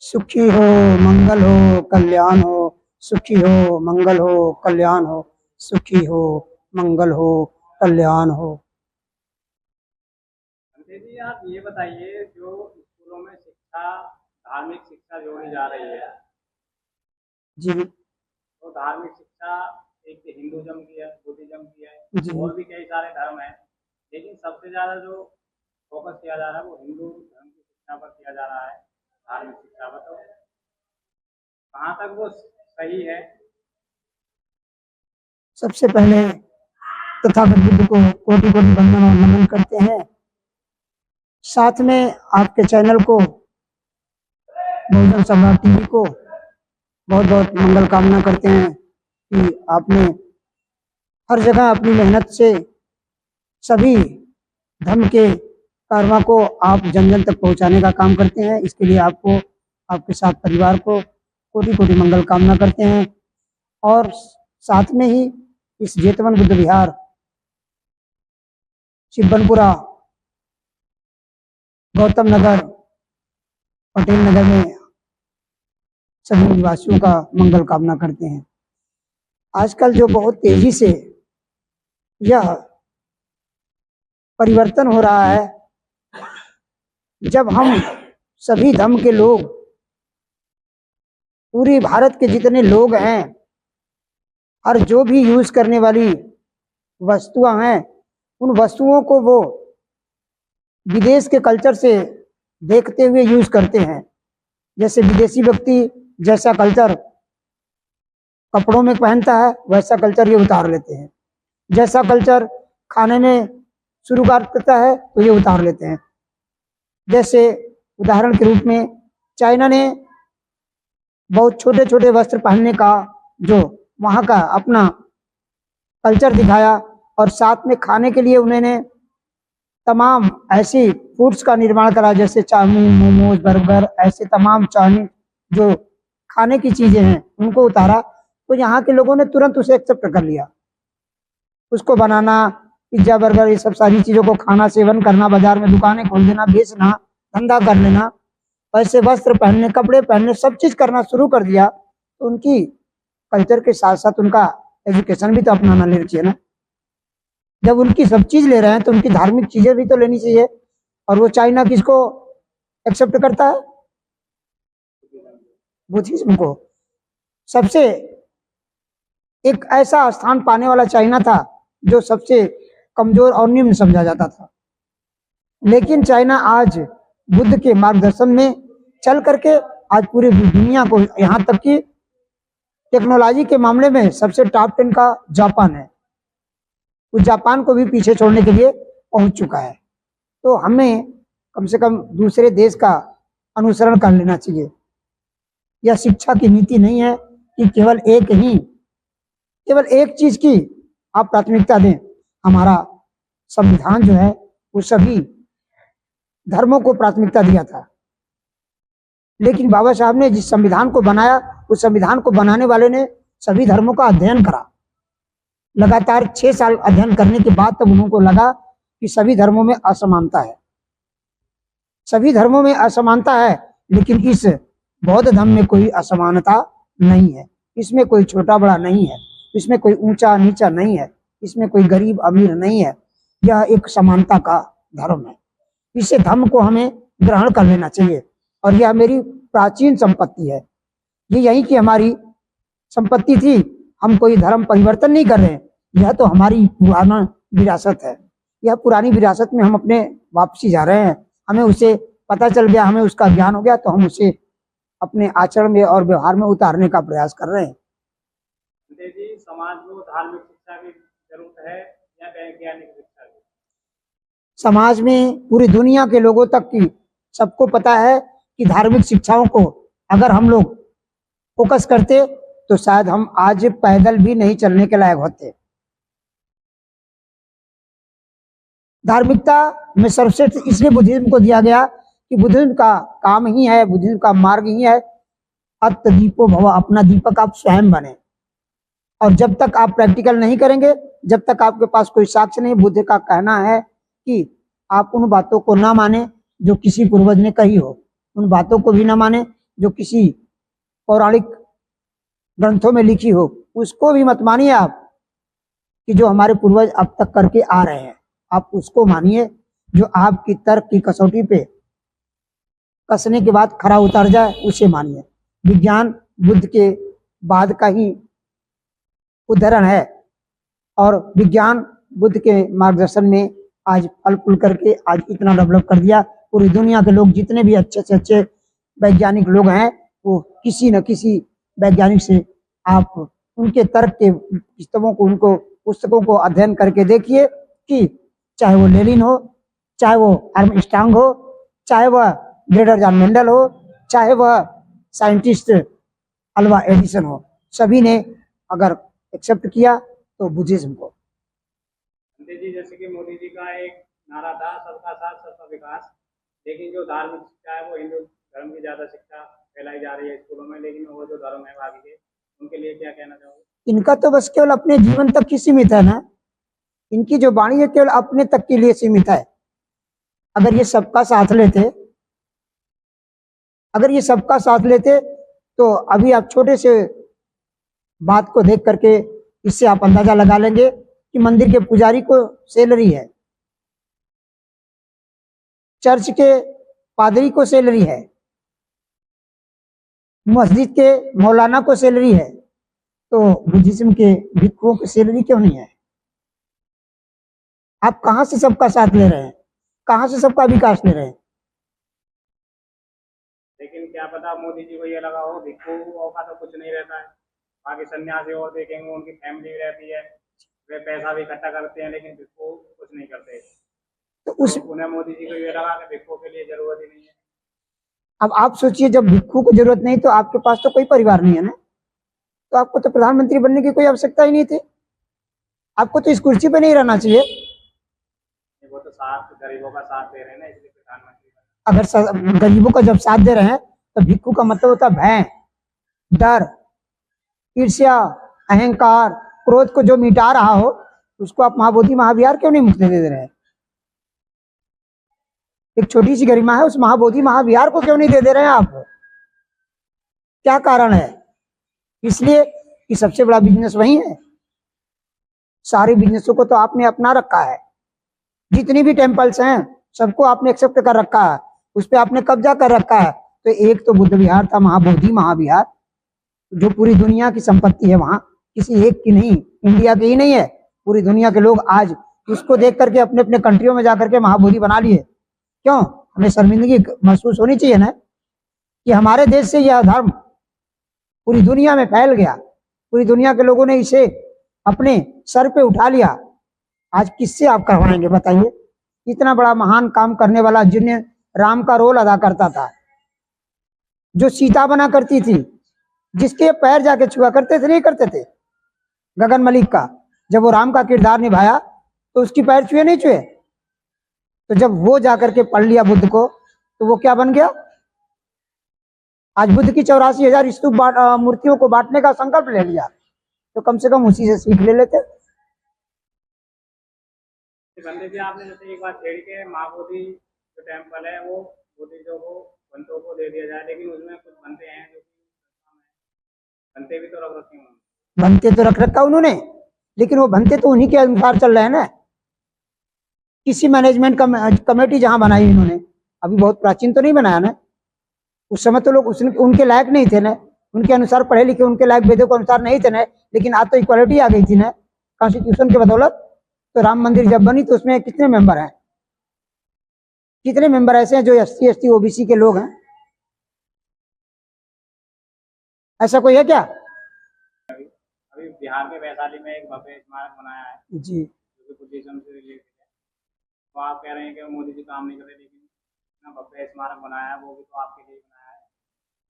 सुखी हो, मंगल हो, कल्याण हो। सुखी हो, मंगल हो, कल्याण हो। सुखी हो, मंगल हो, कल्याण हो। जी आप ये बताइए, जो स्कूलों में शिक्षा, धार्मिक शिक्षा जोड़ी जा रही है, जी तो धार्मिक शिक्षा एक हिंदुज्म की है, बुद्धिज्म की है, जी और भी कई सारे धर्म हैं, लेकिन सबसे ज्यादा जो फोकस किया जा रहा है वो हिंदू धर्म की शिक्षा पर किया जा रहा है, धार्मिक शिक्षा पर। तो कहाँ तक वो सही है? सबसे पहले तथागत बुद्ध को कोटि कोटि वंदन और नमन करते हैं। साथ में आपके चैनल को, बहुजन सम्राट टीवी को बहुत बहुत मंगल कामना करते हैं कि आपने हर जगह अपनी मेहनत से सभी धर्म के कारवा को आप जन जन तक पहुंचाने का काम करते हैं। इसके लिए आपको, आपके साथ परिवार को कोटि कोटि मंगल कामना करते हैं। और साथ में ही इस जेतवन बुद्ध विहार शिवनपुरा गौतम नगर पटेल नगर में सभी निवासियों का मंगल कामना करते हैं। आजकल जो बहुत तेजी से यह परिवर्तन हो रहा है, जब हम सभी धर्म के लोग, पूरे भारत के जितने लोग हैं, और जो भी यूज करने वाली वस्तुएं हैं, उन वस्तुओं को वो विदेश के कल्चर से देखते हुए यूज करते हैं। जैसे विदेशी व्यक्ति जैसा कल्चर कपड़ों में पहनता है, वैसा कल्चर ये उतार लेते हैं। जैसा कल्चर खाने में शुरू करता है तो ये उतार लेते हैं। जैसे उदाहरण के रूप में चाइना ने बहुत छोटे छोटे वस्त्र पहनने का जो वहां का अपना कल्चर दिखाया, और साथ में खाने के लिए उन्होंने तमाम ऐसी फूड्स का निर्माण करा, जैसे चाउमीन, मोमोज, बर्गर, ऐसे तमाम चाइनीज जो खाने की चीजें हैं उनको उतारा। तो यहाँ के लोगों ने तुरंत उसे एक्सेप्ट कर लिया। उसको बनाना, पिज्जा, बर्गर, ये सब सारी चीजों को खाना, सेवन करना, बाजार में दुकानें खोल देना, बेचना, धंधा कर लेना, ऐसे वस्त्र पहनने, कपड़े पहनने, सब चीज करना शुरू कर दिया। तो उनकी कल्चर के साथ साथ उनका एजुकेशन भी तो अपनाना लेना चाहिए ना। जब उनकी सब चीज ले रहे हैं तो उनकी धार्मिक चीजें भी तो लेनी चाहिए। और वो चाइना किसको एक्सेप्ट करता है? बुद्धिज्म को। सबसे एक ऐसा स्थान पाने वाला चाइना था जो सबसे कमजोर और निम्न समझा जाता था। लेकिन चाइना आज बुद्ध के मार्गदर्शन में चल करके आज पूरी दुनिया को, यहाँ तक कि टेक्नोलॉजी के मामले में सबसे टॉप 10 का जापान है, उस जापान को भी पीछे छोड़ने के लिए पहुंच चुका है। तो हमें कम से कम दूसरे देश का अनुसरण कर लेना चाहिए। यह शिक्षा की नीति नहीं है कि केवल एक चीज की आप प्राथमिकता दें। हमारा संविधान जो है वो सभी धर्मों को प्राथमिकता दिया था, लेकिन बाबा साहब ने जिस संविधान को बनाया, उस संविधान को बनाने वाले ने सभी धर्मों का अध्ययन करा। लगातार 6 साल अध्ययन करने के बाद तब उनको लगा कि सभी धर्मों में असमानता है। सभी धर्मों में असमानता है, लेकिन इस बौद्ध धर्म में कोई असमानता नहीं है। इसमें कोई छोटा बड़ा नहीं है, इसमें कोई ऊंचा नीचा नहीं है, इसमें कोई गरीब अमीर नहीं है। यह एक समानता का धर्म है। इस धर्म को हमें ग्रहण कर लेना चाहिए। और यह मेरी प्राचीन संपत्ति है, ये यही की हमारी संपत्ति थी। हम कोई धर्म परिवर्तन नहीं कर रहे हैं, यह तो हमारी पुराना विरासत है। यह पुरानी विरासत में हम अपने वापसी जा रहे हैं। हमें उसे पता चल गया, हमें उसका ज्ञान हो गया, तो हम उसे अपने आचरण में और व्यवहार में उतारने का प्रयास कर रहे हैं। जी, समाज में धार्मिक शिक्षा की जरूरत है या वैज्ञानिक शिक्षा की? समाज में पूरी दुनिया के लोगों तक की सबको पता है कि धार्मिक शिक्षाओं को अगर हम लोग फोकस करते तो शायद हम आज पैदल भी नहीं चलने के लायक होते। धार्मिकता में सर्वश्रेष्ठ इसलिए बुद्धिज्म को दिया गया कि बुद्धिज्म का काम ही है, बुद्धिज्म का मार्ग ही है, अत्त दीपो भव, अपना दीपक आप स्वयं बने। और जब तक आप प्रैक्टिकल नहीं करेंगे, जब तक आपके पास कोई साक्ष्य नहीं, बुद्ध का कहना है कि आप उन बातों को ना माने जो किसी पूर्वज ने कही हो। उन बातों को भी न माने जो किसी पौराणिक ग्रंथों में लिखी हो, उसको भी मत मानिए आप कि जो हमारे पूर्वज अब तक करके आ रहे हैं, आप उसको मानिए जो आपकी तर्क की कसौटी पे कसने के बाद खरा उतर जाए, उसे मानिए। विज्ञान बुद्ध के बाद का ही उदाहरण है और विज्ञान बुद्ध के मार्गदर्शन में आज फल फूल करके आज इतना डेवलप कर दिया। पूरी दुनिया के लोग जितने भी अच्छे से अच्छे वैज्ञानिक लोग हैं, वो किसी न किसी वैज्ञानिक से आप उनके तर्क के पुस्तकों को अध्ययन करके देखिए कि चाहे वो लेनिन हो, चाहे वो आर्मस्ट्रांग हो, चाहे वह ग्रेटर जॉन मेंडल हो, चाहे वह साइंटिस्ट अल्वा एडिसन हो, सभी ने अगर एक्सेप्ट किया तो बुद्धिज्म को। जी, जैसे कि मोदी जी का एक नारा था सबका साथ सबका विकास, लेकिन जो धार्मिक शिक्षा है वो हिंदू धर्म की ज्यादा शिक्षा फैलाई जा रही है स्कूलों में, लेकिन वो जो धर्म है बाकी के, उनके लिए क्या कहना चाहोगे? इनका तो बस केवल अपने जीवन तक ही सीमित है ना, इनकी जो वाणी है केवल अपने तक के लिए सीमित है। अगर ये सबका साथ लेते तो अभी आप छोटे से बात को देख करके इससे आप अंदाजा लगा लेंगे कि मंदिर के पुजारी को सैलरी है, चर्च के पादरी को सैलरी है, मस्जिद के मौलाना को सैलरी है, तो बुद्धिज्म के भिक्षुओं की सैलरी क्यों नहीं है? आप कहां से सबका साथ ले रहे हैं, कहां से सबका विकास ले रहे हैं? लेकिन क्या पता मोदी जी को ये लगा हो भिक्षुओं का तो कुछ नहीं रहता है, बाकी सन्यासी और देखेंगे उनकी फैमिली रहती है, वे पैसा भी इकट्ठा करते हैं, लेकिन भिक्षु कुछ नहीं करते। तो उन्हें मोदी जी को ये लगा कि भिक्षु के लिए जरूरत ही नहीं है। अब आप सोचिए, जब भिक्षु को जरूरत नहीं तो आपके पास तो कोई परिवार नहीं है ना, तो आपको तो प्रधानमंत्री बनने की कोई आवश्यकता ही नहीं थी, आपको तो इस कुर्सी पे नहीं रहना चाहिए। वो तो साथ गरीबों का साथ दे रहे हैं ना, इसलिए प्रधानमंत्री। अगर गरीबों का जब साथ दे रहे हैं तो भिक्षु का मतलब होता है भय, डर, ईर्ष्या, अहंकार, क्रोध को जो मिटा रहा हो उसको आप महाबोधि महाविहार क्यों नहीं मुक्ति दे रहे हैं? एक छोटी सी गरिमा है, उस महाबोधि महाविहार को क्यों नहीं दे रहे हैं आप? क्या कारण है? इसलिए कि सबसे बड़ा बिजनेस वही है। सारे बिजनेसों को तो आपने अपना रखा है, जितनी भी टेम्पल्स हैं सबको आपने एक्सेप्ट कर रखा है, उस पर आपने कब्जा कर रखा है। तो एक तो बुद्ध विहार था, महाबोधि महाविहार, जो पूरी दुनिया की संपत्ति है, वहां किसी एक की नहीं, इंडिया की ही नहीं है, पूरी दुनिया के लोग आज उसको देख करके अपने अपने कंट्रियों में जाकर के महाबोधि बना लिए। क्यों? हमें शर्मिंदगी महसूस होनी चाहिए ना कि हमारे देश से यह धर्म पूरी दुनिया में फैल गया, पूरी दुनिया के लोगों ने इसे अपने सर पे उठा लिया। आज किससे आप करवाएंगे बताइए? इतना बड़ा महान काम करने वाला, जिन्हें राम का रोल अदा करता था, जो सीता बना करती थी, जिसके पैर जाके छुआ करते थे, नहीं करते थे, गगन मलिक का, जब वो राम का किरदार निभाया तो उसकी पैर छुए नहीं छुए? तो जब वो जाकर के पढ़ लिया बुद्ध को, तो वो क्या बन गया? आज बुद्ध की 84,000 स्तूप मूर्तियों को बांटने का संकल्प ले लिया, तो कम से कम उसी से सीख ले लेते। बंदे जी, आपने जैसे एक बात छेड़ी के महाबोधि जो टेम्पल है वो बोधि जो वो बंतों को दे दिया जाए, लेकिन उसमें कुछ बनते हैं जो बनते भी तो रख रखे हैं। बनते तो रख रखा उन्होंने, लेकिन वो बनते तो उन्हीं के अनुसार चल रहे हैं ना। किसी मैनेजमेंट कमेटी जहां बनाई इन्होंने, अभी बहुत प्राचीन तो नहीं बनाया ना, उस समय तो लोग उनके लायक नहीं थे ना, उनके अनुसार पढ़े लिखे, उनके लायक वेदों के अनुसार नहीं थे ना। लेकिन आज तो इक्वालिटी आ गई थी ना कॉन्स्टिट्यूशन के बदौलत। तो राम मंदिर जब बनी तो उसमें कितने मेंबर हैं, कितने मेंबर ऐसे हैं जो SC ST OBC के लोग हैं? ऐसा कोई है क्या? अभी बिहार के वैशाली में एक भव्य स्मारक बनाया है जी, जो कि बुद्धिज्म से रिलेटेड है, तो आप कह रहे हैं कि मोदी जी काम नहीं कर रहे, लेकिन इतना भव्य स्मारक बनाया है वो भी तो आपके लिए बनाया है।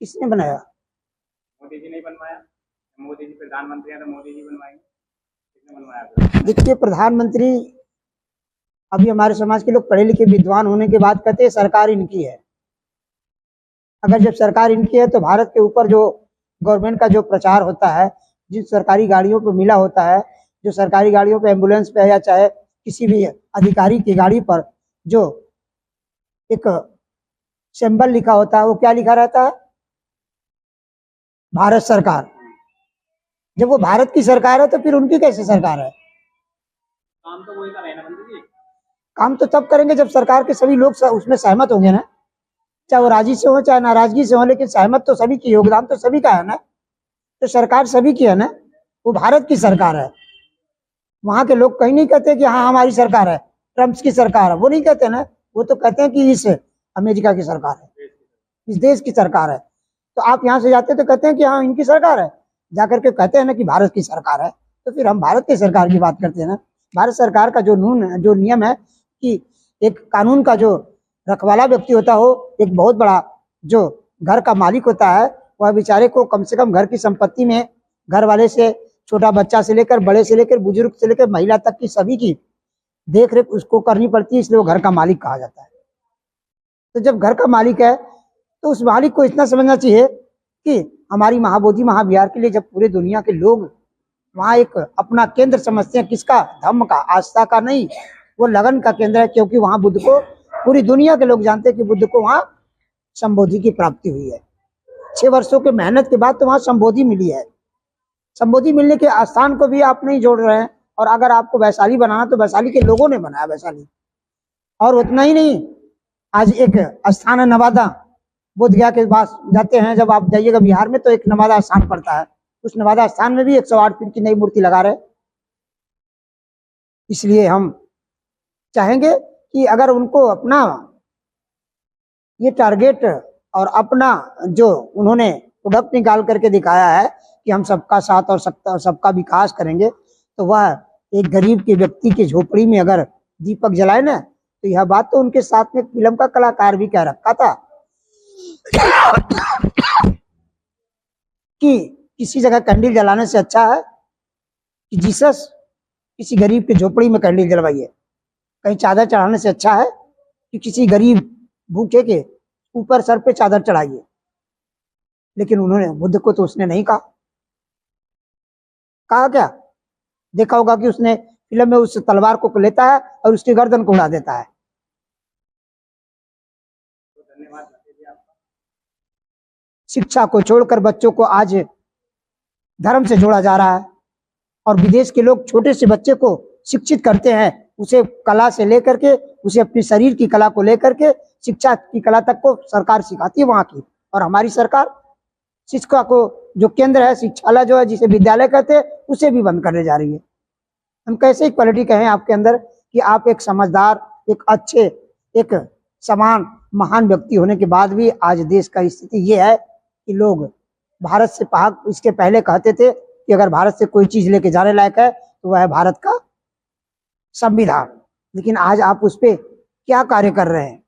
किसने बनाया? मोदी जी नहीं बनवाया? मोदी जी प्रधानमंत्री हैं तो मोदी जी बनवाएंगे, किसने बनवाया? देखिए, प्रधानमंत्री अभी हमारे समाज के लोग पढ़े लिखे विद्वान होने के बाद कहते हैं सरकार इनकी है। अगर जब सरकार इनकी है तो भारत के ऊपर जो गवर्नमेंट का जो प्रचार होता है, जिन सरकारी गाड़ियों पर मिला होता है, जो सरकारी गाड़ियों पे, एम्बुलेंस पे या चाहे किसी भी अधिकारी की गाड़ी पर जो एक सिंबल लिखा होता है, वो क्या लिखा रहता है? भारत सरकार। जब वो भारत की सरकार है तो फिर उनकी कैसे सरकार है? काम तो वही कर रहे हैं ना बंधु जी। काम तो तब करेंगे जब सरकार के सभी लोग उसमें सहमत होंगे ना, चाहे वो राजी से हो चाहे नाराजगी से हो, लेकिन सहमत तो सभी की, योगदान तो सभी का है ना। तो सरकार सभी की है ना, वो भारत की सरकार है। वहां के लोग कहीं नहीं कहते कि हाँ हमारी सरकार है, ट्रम्प की सरकार है, वो नहीं कहते ना। वो तो कहते हैं कि इस अमेरिका की सरकार है, इस देश की सरकार है। तो आप यहाँ से जाते तो कहते हैं कि हाँ इनकी सरकार है, जाकर के कहते हैं ना कि भारत की सरकार है। तो फिर हम भारत की सरकार की बात करते हैं ना। भारत सरकार का जो नियम है कि एक कानून का जो रखवाला व्यक्ति होता हो, एक बहुत बड़ा जो घर का मालिक होता है, वह बेचारे को कम से कम घर की संपत्ति में घर वाले से, छोटा बच्चा से लेकर बड़े से लेकर बुजुर्ग से लेकर महिला तक की सभी की देख रेख उसको करनी पड़ती है, इसलिए वो घर का मालिक कहा जाता है। तो जब घर का मालिक है तो उस मालिक को इतना समझना चाहिए कि हमारी महाबोधि महाविहार के लिए जब पूरे दुनिया के लोग वहाँ एक अपना केंद्र समझते हैं, किसका? धर्म का, आस्था का नहीं, वो लगन का केंद्र है। क्योंकि वहाँ बुद्ध को पूरी दुनिया के लोग जानते हैं कि बुद्ध को वहाँ संबोधि की प्राप्ति हुई है। 6 वर्षों के मेहनत के बाद तो वहाँ संबोधि मिली है। संबोधि मिलने के स्थान को भी आप नहीं जोड़ रहे हैं। और अगर आपको वैशाली बनाना तो वैशाली के लोगों ने बनाया वैशाली। और उतना ही नहीं, आज एक स्थान है नवादा, बोध गया के पास जाते हैं जब आप जाइएगा बिहार में तो एक नवादा स्थान पड़ता है। उस नवादा स्थान में भी 108 फीट की नई मूर्ति लगा रहे। इसलिए हम चाहेंगे कि अगर उनको अपना ये टारगेट और अपना जो उन्होंने प्रोडक्ट निकाल करके दिखाया है कि हम सबका साथ और सबका विकास करेंगे, तो वह एक गरीब के व्यक्ति की झोपड़ी में अगर दीपक जलाए ना, तो यह बात तो उनके साथ में फिल्म का कलाकार भी कह रखा था कि किसी जगह कैंडल जलाने से अच्छा है कि जीसस किसी गरीब के झोपड़ी में कैंडल जलवाइए। कहीं चादर चढ़ाने से अच्छा है कि किसी गरीब भूखे के ऊपर सर पे चादर चढ़ाइए। लेकिन उन्होंने, बुद्ध को तो उसने नहीं कहा क्या? देखा होगा कि उसने फिल्म में उस तलवार को लेता है और उसकी गर्दन को उड़ा देता है। धन्यवाद आपका। शिक्षा को छोड़कर बच्चों को आज धर्म से जोड़ा जा रहा है और विदेश के लोग छोटे से बच्चे को शिक्षित करते हैं, उसे कला से लेकर के, उसे अपने शरीर की कला को लेकर के शिक्षा की कला तक को सरकार सिखाती है वहां की। और हमारी सरकार शिक्षा को जो केंद्र है, शिक्षालय जो है जिसे विद्यालय कहते हैं, उसे भी बंद करने जा रही है। हम कैसे क्वालिटी कहें आपके अंदर कि आप एक समझदार, एक अच्छे, एक समान महान व्यक्ति होने के बाद भी आज देश का स्थिति ये है कि लोग भारत से इसके पहले कहते थे कि अगर भारत से कोई चीज लेके जाने लायक है तो वह है भारत का संविधान। लेकिन आज आप उस पर क्या कार्य कर रहे हैं?